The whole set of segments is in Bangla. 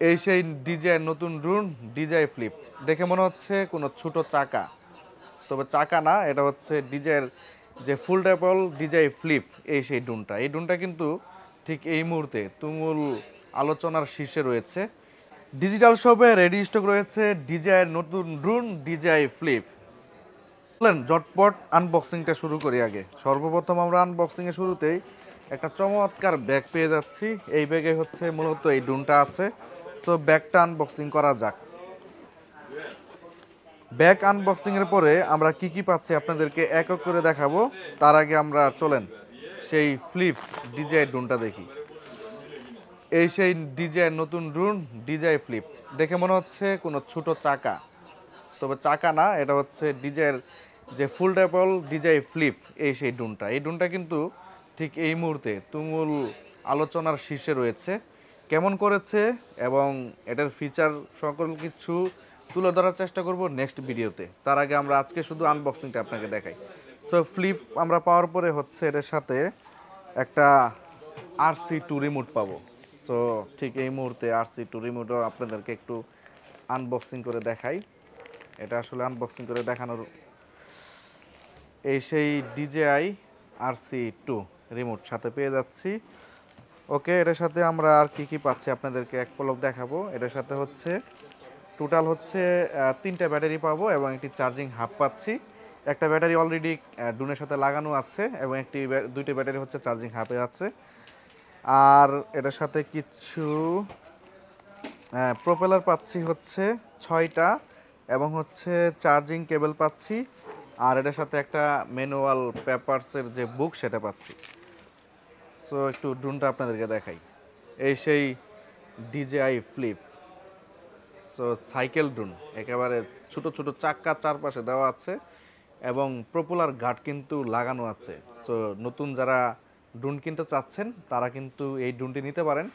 এই সেই ডিজাই নতুন ড্রোন ডিজাই ফ্লিপ। দেখে মনে হচ্ছে কোনো ছোট চাকা, তবে চাকা না, এটা হচ্ছে ডিজাইয়ের যে ফুলটেবল ডিজাই ফ্লিপ। এই সেই ড্রোনটা, এই ড্রোনটা কিন্তু ঠিক এই মুহূর্তে তুমুল আলোচনার শীর্ষে রয়েছে। ডিজিটাল শপে রেডি স্টক রয়েছে ডিজাইয়ের নতুন ড্রোন ডিজাই ফ্লিপ। বলেন ঝটপট আনবক্সিংটা শুরু করি। আগে সর্বপ্রথম আমরা আনবক্সিংয়ের শুরুতেই একটা চমৎকার ব্যাগ পেয়ে যাচ্ছি। এই ব্যাগে হচ্ছে মূলত এই ড্রোনটা আছে। সো ব্যাগটা আনবক্সিং করা যাক। ব্যাগ আনবক্সিংয়ের পরে আমরা কি কি পাচ্ছি আপনাদেরকে এক এক করে দেখাবো। তার আগে আমরা চলেন সেই ফ্লিপ ডিজাই ড্রোনটা দেখি। এই সেই ডিজাই নতুন ড্রোন ডিজাই ফ্লিপ। দেখে মনে হচ্ছে কোনো ছোট চাকা, তবে চাকা না, এটা হচ্ছে ডিজাইয়ের যে ফুলটেবল ডিজাই ফ্লিপ। এই সেই ড্রোনটা, এই ড্রোনটা কিন্তু ঠিক এই মুহূর্তে তুমুল আলোচনার শীর্ষে রয়েছে। কেমন করেছে এবং এটার ফিচার সকল কিছু তুলে ধরার চেষ্টা করব নেক্সট ভিডিওতে। তার আগে আমরা আজকে শুধু আনবক্সিংটা আপনাকে দেখাই। সো ফ্লিপ আমরা পাওয়ার পরে হচ্ছে এটার সাথে একটা RC2 রিমোট পাবো। সো ঠিক এই মুহূর্তে RC2 রিমোটও আপনাদেরকে একটু আনবক্সিং করে দেখাই। এটা আসলে আনবক্সিং করে দেখানোর এই সেই DJI RC2 রিমোট সাথে পেয়ে যাচ্ছি। ওকে, এটার সাথে আমরা আর কি কি পাচ্ছি আপনাদেরকে এক পলক দেখাবো। এটার সাথে হচ্ছে টোটাল হচ্ছে 3টা ব্যাটারি পাবো এবং একটি চার্জিং হাব পাচ্ছি। একটা ব্যাটারি অলরেডি ড্রোনের সাথে লাগানো আছে এবং দুইটা ব্যাটারি হচ্ছে চার্জিং হাবে আছে। আর এটার সাথে কিছু প্রোপেলার পাচ্ছি হচ্ছে 6টা এবং হচ্ছে চার্জিং কেবল পাচ্ছি। আর এটার সাথে একটা ম্যানুয়াল পেপারসের যে বুক সেটা পাচ্ছি। সো একটু ড্রোনটা আপনাদেরকে দেখাই। এই সেই DJI flip. So cycle drone, একেবারে ছোট ছোট চাক্কা চারপাশে দেওয়া আছে এবং প্রপোলার গার্ড কিন্তু লাগানো আছে। সো নতুন যারা ড্রোন কিনতে চাচ্ছেন তারা কিন্তু এই ড্রোনটি নিতে পারেন,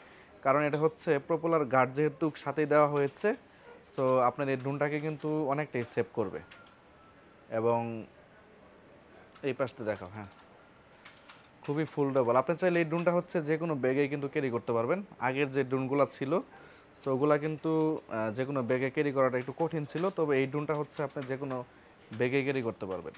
কারণ এটা হচ্ছে প্রপোলার গার্ড যেহেতু সাথেই দেওয়া হয়েছে। সো আপনার এই ড্রোনটাকে কিন্তু অনেকটাই সেভ করবে। এবং এই পাশটা দেখাও, হ্যাঁ, খুবই ফোল্ডেবল। আপনি চাইলে এই ড্রোনটা হচ্ছে যে কোনো ব্যাগে কিন্তু ক্যারি করতে পারবেন। আগের যে ড্রোনগুলো ছিল সো ওগুলা কিন্তু যে কোনো ব্যাগে ক্যারি করাটা একটু কঠিন ছিল, তবে এই ড্রোনটা হচ্ছে আপনি যে কোনো ব্যাগে ক্যারি করতে পারবেন।